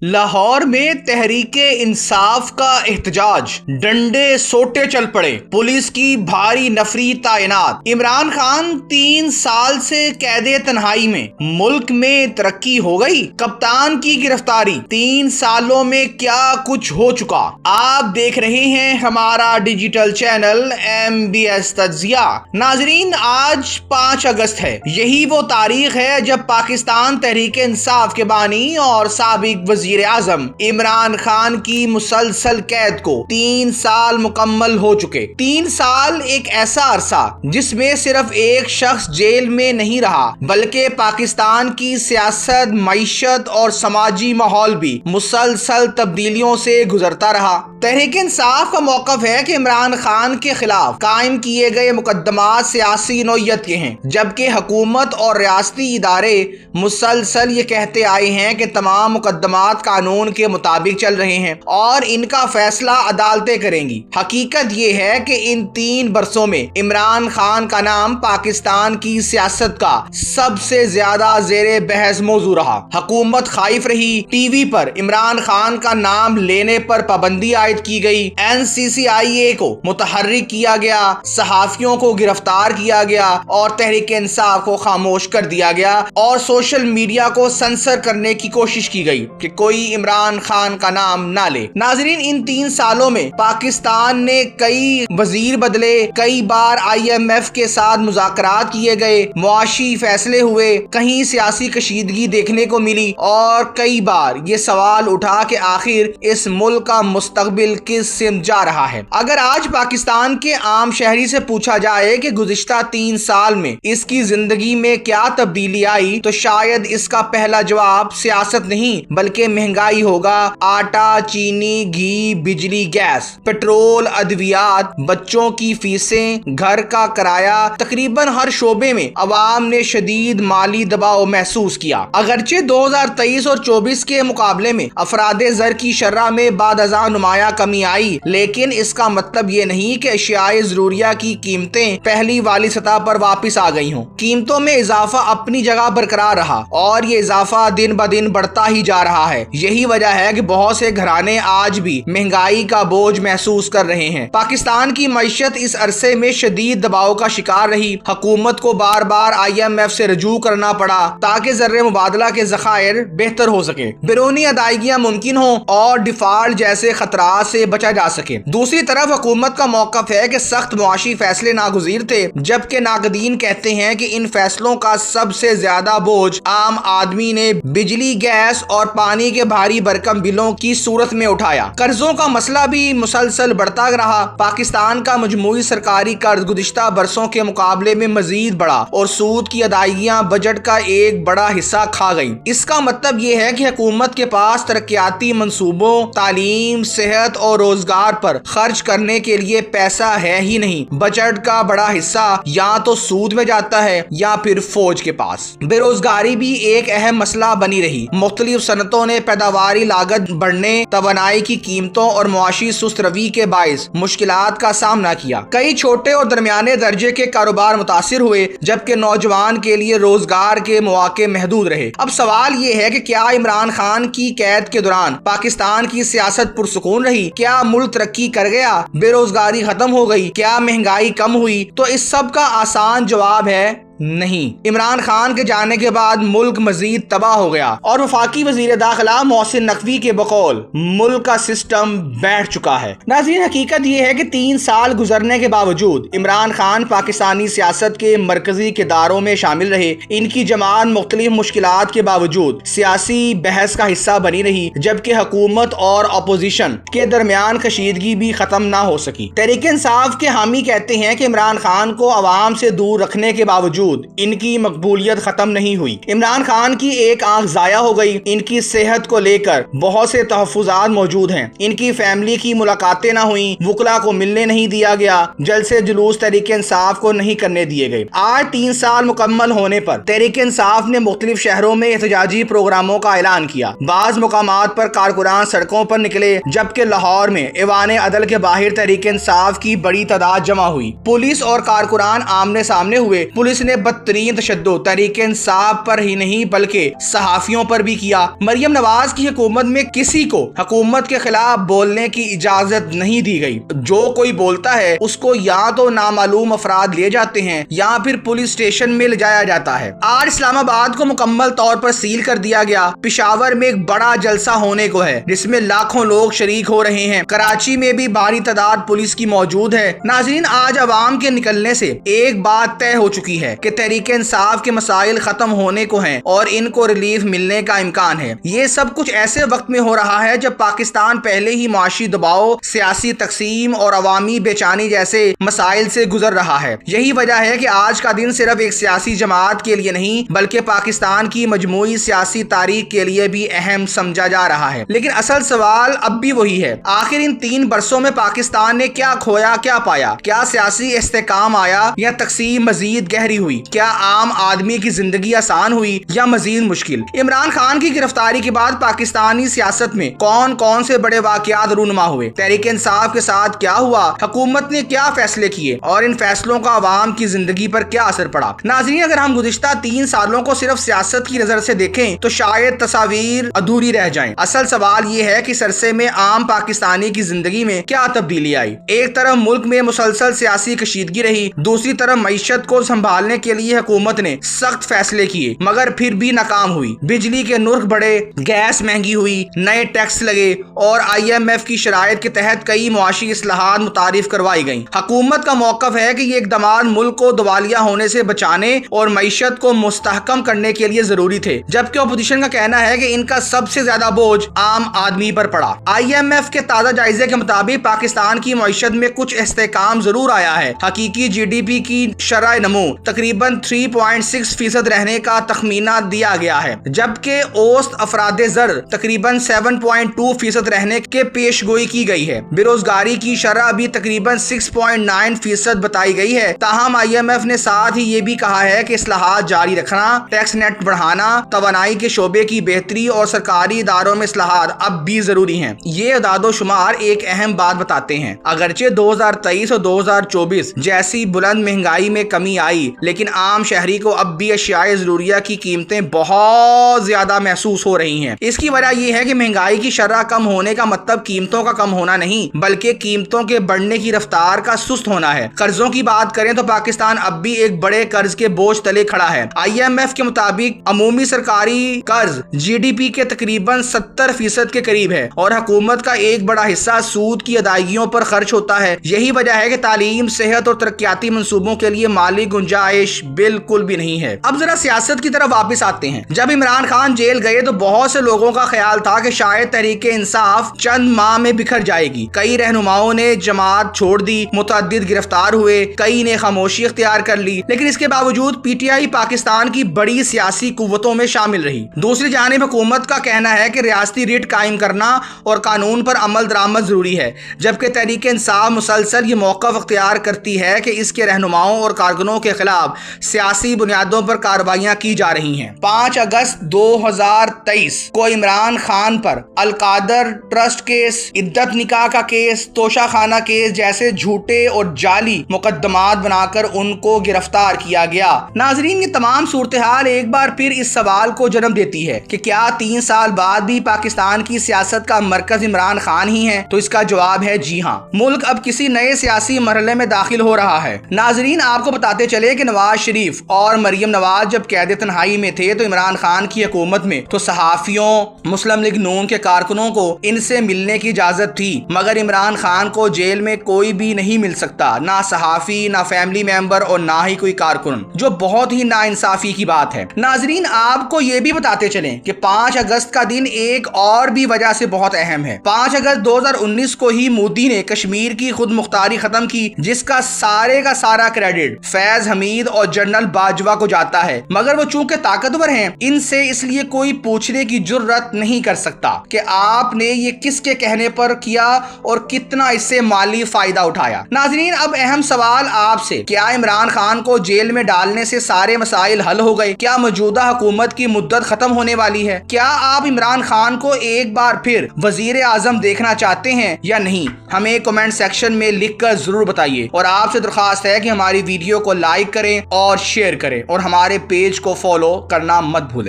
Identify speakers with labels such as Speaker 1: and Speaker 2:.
Speaker 1: लाहौर में तहरीके इंसाफ का एहतजाज, डंडे सोटे चल पड़े, पुलिस की भारी नफरी तैनात। इमरान खान 3 साल से कैदे तन्हाई में, मुल्क में तरक्की हो गई। कप्तान की गिरफ्तारी, 3 सालों में क्या कुछ हो चुका। आप देख रहे हैं हमारा डिजिटल चैनल MBS तज्जिया। नाजरीन, आज 5 अगस्त है। यही वो तारीख है जब पाकिस्तान तहरीके इंसाफ के बानी और साबिक वजीर आजम इमरान खान की मुसलसल कैद को 3 साल मुकम्मल हो चुके। 3 साल एक ऐसा अरसा जिसमें सिर्फ एक शख्स जेल में नहीं रहा, बल्कि पाकिस्तान की सियासत, मईशत और समाजी माहौल भी मुसलसल तब्दीलियों से गुजरता रहा। तहरीक इंसाफ का मौकफ है कि इमरान खान के खिलाफ कायम किए गए मुकदमात सियासी नौयत के हैं, जबकि हुकूमत और रियासती इदारे मुसलसल ये कहते आए हैं कि तमाम मुकदमात कानून के मुताबिक चल रहे हैं और इनका फैसला अदालतें करेंगी। हकीकत ये है कि इन 3 बरसों में इमरान खान का नाम पाकिस्तान की सियासत का सबसे ज्यादा जेरे बहस मौजू रहा। हुकूमत खाइफ रही, टीवी पर इमरान खान का नाम लेने पर पाबंदी आयद की गई, NCCIA को मुतहर्रिक किया गया, सहाफियों को गिरफ्तार किया गया और तहरीक इंसाफ को खामोश कर दिया गया और सोशल मीडिया को सेंसर करने की कोशिश की गई कि कोई इमरान खान का नाम ना ले। नाजरीन, इन 3 सालों में पाकिस्तान ने कई वजीर बदले, कई बार IMF के साथ मुज़ाकरात किए गए, मुआशी फैसले हुए, कहीं सियासी कशीदगी देखने को मिली और कई बार ये सवाल उठा कि आखिर इस मुल्क का मुस्तकबिल किस सिमत जा रहा है। अगर आज पाकिस्तान के आम शहरी से पूछा जाए कि गुज़िश्ता 3 साल में इसकी जिंदगी में क्या तब्दीली आई, तो शायद इसका पहला जवाब सियासत नहीं बल्कि महंगाई होगा। आटा, चीनी, घी, बिजली, गैस, पेट्रोल, अद्वियात, बच्चों की फीसें, घर का किराया, तकरीबन हर शोबे में अवाम ने शदीद माली दबाव महसूस किया। अगरचे 2023 और 24 के मुकाबले में अफरादे ज़र की शर्रा में बादअज़ा नुमाया कमी आई, लेकिन इसका मतलब ये नहीं कि अशियाए ज़रूरिया की कीमतें पहली वाली सतह पर वापिस आ गई हों। कीमतों में इजाफा अपनी जगह बरकरार रहा और ये इजाफा दिन ब दिन बढ़ता ही जा रहा है। यही वजह है कि बहुत से घराने आज भी महंगाई का बोझ महसूस कर रहे हैं। पाकिस्तान की मईशत इस अरसे में शदीद दबाव का शिकार रही। हुकूमत को बार बार IMF से रजू करना पड़ा ताकि ज़र्रे मुबादला के ज़खायर बेहतर हो सके, बैरूनी अदायगियां मुमकिन हो और डिफॉल्ट जैसे खतरात से बचा जा सके। दूसरी तरफ हुकूमत का मौकफ है कि सख्त मुआशी फैसले नागुज़ीर थे, जबकि नाकदीन कहते हैं कि इन फैसलों का सबसे ज्यादा बोझ आम आदमी ने बिजली, गैस और पानी के भारी भरकम बिलों की सूरत में उठाया। कर्जों का मसला भी मुसलसल बढ़ता रहा। पाकिस्तान का मजमूई सरकारी कर्ज गुज़िश्ता बरसों के मुकाबले में मजीद बढ़ा और सूद की अदायगियां बजट का एक बड़ा हिस्सा खा गई। इसका मतलब ये है कि हुकूमत के पास तरक्याती मंसूबों, तालीम, सेहत और रोजगार पर खर्च करने के लिए पैसा है ही नहीं। बजट का बड़ा हिस्सा या तो सूद में जाता है या फिर फौज के पास। बेरोजगारी भी एक अहम मसला बनी रही। मुख्तलिफ सनतों ने पैदावारी लागत बढ़ने, तवानाई की कीमतों और मुआशी सुस्त रवी के बाइस मुश्किलात का सामना किया। कई छोटे और दरमियाने दर्जे के कारोबार मुतासिर हुए, जबकि नौजवान के लिए रोजगार के मौके महदूद रहे। अब सवाल ये है कि क्या इमरान खान की कैद के दौरान पाकिस्तान की सियासत पुरसुकून रही? क्या मुल्क तरक्की कर गया? बेरोजगारी खत्म हो गई? क्या महंगाई कम हुई? तो इस सब का आसान जवाब है नहीं। इमरान खान के जाने के बाद मुल्क मजीद तबाह हो गया और वफाकी वजीर दाखिला मोहसिन नकवी के बकौल मुल्क का सिस्टम बैठ चुका है। नाज़रीन, हकीकत यह है कि 3 साल गुजरने के बावजूद इमरान खान पाकिस्तानी सियासत के मरकजी किरदारों में शामिल रहे। इनकी जमात मुख्तलिफ मुश्किलात के बावजूद सियासी बहस का हिस्सा बनी रही, जबकि हुकूमत और अपोजिशन के दरमियान कशीदगी भी खत्म ना हो सकी। तहरीक इंसाफ के हामी कहते हैं कि इमरान खान को अवाम से दूर रखने के बावजूद इनकी मकबूलियत खत्म नहीं हुई। इमरान खान की एक आंख जाया हो गई। इनकी सेहत को लेकर बहुत से तहफ़्फ़ुज़ात मौजूद हैं। इनकी फैमिली की मुलाकातें ना हुई, वुकला को मिलने नहीं दिया गया, जलसे जुलूस तहरीक इंसाफ को नहीं करने दिए गए। आज 3 साल मुकम्मल होने पर तहरीक इंसाफ ने मुख्तलिफ शहरों में एहतजाजी प्रोग्रामों का ऐलान किया। बाज़ मुकामात पर कारकुनान सड़कों पर निकले, जबकि लाहौर में ऐवान अदल के बाहर तहरीक इंसाफ की बड़ी तादाद जमा हुई। पुलिस और कारकुनान आमने सामने हुए। पुलिस ने बदतरीन तशद्दुद तहरीक इंसाफ पर ही नहीं बल्कि सहाफियों पर भी किया। मरियम नवाज की हुकूमत में किसी को हुकूमत के खिलाफ बोलने की इजाजत नहीं दी गई। जो कोई बोलता है उसको या तो नामालूम अफराद ले जाते हैं या फिर पुलिस स्टेशन में ले जाया जाता है। आज इस्लामाबाद को मुकम्मल तौर पर सील कर दिया गया। पेशावर में एक बड़ा जलसा होने को है जिसमें लाखों लोग शरीक हो रहे हैं। कराची में भी भारी तादाद पुलिस की मौजूद है। नाज़रीन, आज अवाम के निकलने से एक बात तय हो चुकी है कि तहरीक इंसाफ के मसाइल खत्म होने को हैं और इनको रिलीफ मिलने का इम्कान है। ये सब कुछ ऐसे वक्त में हो रहा है जब पाकिस्तान पहले ही माशी दबाव, सियासी तकसीम और अवामी बेचैनी जैसे मसाइल से गुजर रहा है। यही वजह है कि आज का दिन सिर्फ एक सियासी जमात के लिए नहीं बल्कि पाकिस्तान की मजमूई सियासी तारीख के लिए भी अहम समझा जा रहा है। लेकिन असल सवाल अब भी वही है, आखिर इन 3 बरसों में पाकिस्तान ने क्या खोया, क्या पाया? क्या सियासी इस्तेकाम आया या तकसीम मजीद गहरी हुई? क्या आम आदमी की जिंदगी आसान हुई या मजीद मुश्किल? इमरान खान की गिरफ्तारी के बाद पाकिस्तानी सियासत में कौन कौन से बड़े वाकयात रूनुमा हुए? तहरीक इंसाफ के साथ क्या हुआ? हुकूमत ने क्या फैसले किए और इन फैसलों का आवाम की जिंदगी पर क्या असर पड़ा? नाज़रीन, अगर हम गुज़िश्ता 3 सालों को सिर्फ सियासत की नजर से देखें तो शायद तस्वीर अधूरी रह जाएं। असल सवाल ये है कि सरसे में आम पाकिस्तानी की जिंदगी में क्या तब्दीली आई। एक तरफ मुल्क में मुसलसल सियासी कशीदगी रही, दूसरी तरफ मईशत को संभालने के लिए हुकूमत ने सख्त फैसले किए मगर फिर भी नाकाम हुई। बिजली के नुर्ख बढ़े, गैस महंगी हुई, नए टैक्स लगे और IMF की शराइत के तहत कई मुआशी इस्लाहात मुतारिफ करवाई गई। हुकूमत का मौकफ है कि ये इक़दामात मुल्क को दिवालिया होने से बचाने और मईशत को मुस्तहकम करने के लिए जरूरी थे, जबकि अपोजिशन का कहना है कि इनका सबसे ज्यादा बोझ आम आदमी पर पड़ा। IMF के ताजा जायजे के मुताबिक पाकिस्तान की मईशत में कुछ इस्तेकाम जरूर आया है। हकीकी GDP की शरह नमू तकरीबन 3.6% रहने का तखमीना दिया गया है, जबकि औसत अफरादे ज़र तकरीबन 7.2% रहने के पेशगोई की गई है। बेरोजगारी की शरह भी तकरीबन 6.9% बताई गई है। ताहम IMF ने साथ ही ये भी कहा है कि इस्लाहात जारी रखना, टैक्स नेट बढ़ाना, तवानाई के शोबे की बेहतरी और सरकारी इदारों में इस्लाहात अब भी जरूरी हैं। ये अदादोशुमार एक अहम बात बताते हैं। अगरचे 2023 और 2024 जैसी बुलंद महंगाई में कमी आई, लेकिन आम शहरी को अब भी अशियाए जरूरिया की कीमतें बहुत ज्यादा महसूस हो रही हैं। इसकी वजह यह है कि महंगाई की शरह कम होने का मतलब कीमतों का कम होना नहीं बल्कि कीमतों के बढ़ने की रफ्तार का सुस्त होना है। कर्जों की बात करें तो पाकिस्तान अब भी एक बड़े कर्ज के बोझ तले खड़ा है। IMF के मुताबिक अमूमी सरकारी कर्ज GDP के तकरीबन 70% के करीब है और हुकूमत का एक बड़ा हिस्सा सूद की अदायगियों पर खर्च होता है। यही वजह है कि तालीम, सेहत और तरक्याती मंसूबों के लिए माली गुंजाइश बिल्कुल भी नहीं है। अब जरा सियासत की तरफ वापस आते हैं। जब इमरान खान जेल गए तो बहुत से लोगों का ख्याल था कि शायद तहरीक इंसाफ चंद माह में बिखर जाएगी। कई रहनुमाओं ने जमात छोड़ दी, मुतअद्दिद गिरफ्तार हुए, कई ने खामोशी इख्तियार कर ली, लेकिन इसके बावजूद PTI पाकिस्तान की बड़ी सियासी कुव्वतों में शामिल रही। दूसरी जानिब हुकूमत का कहना है कि रियासती रिट कायम करना और कानून पर अमल दरामद जरूरी है, जबकि तहरीक इंसाफ मुसलसल ये मौक़िफ़ इख्तियार करती है कि इसके रहनुमाओं और कारकुनों के खिलाफ सियासी बुनियादों पर कार्रवाइयां की जा रही हैं। 5 अगस्त 2023 को इमरान खान पर अलकादर ट्रस्ट केस, इद्दत निकाह का केस, तोशाखाना केस जैसे झूठे और जाली मुकदमात बनाकर उनको गिरफ्तार किया गया। नाजरीन, ये तमाम सूरत हाल एक बार फिर इस सवाल को जन्म देती है कि क्या 3 साल बाद भी पाकिस्तान की सियासत का मरकज इमरान खान ही है? तो इसका जवाब है जी हाँ। मुल्क अब किसी नए सियासी मरहले में दाखिल हो रहा है। नाजरीन, आपको बताते चले कि नवाज शरीफ और मरियम नवाज जब कैद तन्हाई में थे तो इमरान खान की हुकूमत में तो सहाफियों, मुस्लिम लीग नून के कारकुनों को इनसे मिलने की इजाजत थी, मगर इमरान खान को जेल में कोई भी नहीं मिल सकता, ना सहाफी, ना फैमिली मेंबर और ना ही कोई कारकुन, जो बहुत ही नाइंसाफी की बात है। नाजरीन, आपको ये भी बताते चलें कि 5 अगस्त का दिन एक और भी वजह से बहुत अहम है। 5 अगस्त 2019 को ही मोदी ने कश्मीर की खुद मुख्तारी खत्म की, जिसका सारे का सारा क्रेडिट फैज हमीद और जनरल बाजवा को जाता है, मगर वो चूंकि ताकतवर हैं, इनसे इसलिए कोई पूछने की जुर्रत नहीं कर सकता कि आपने ये किसके कहने पर किया और कितना इससे माली फायदा उठाया। नाजरीन, अब अहम सवाल आपसे, क्या इमरान खान को जेल में डालने से सारे मसाइल हल हो गए? क्या मौजूदा हुकूमत की मुद्दत खत्म होने वाली है? क्या आप इमरान खान को एक बार फिर वजीर आजम देखना चाहते हैं या नहीं? हमें कमेंट सेक्शन में लिखकर जरूर बताइए और आपसे दरख्वास्त है कि हमारी वीडियो को लाइक करें और शेयर करें और हमारे पेज को फॉलो करना मत भूलें।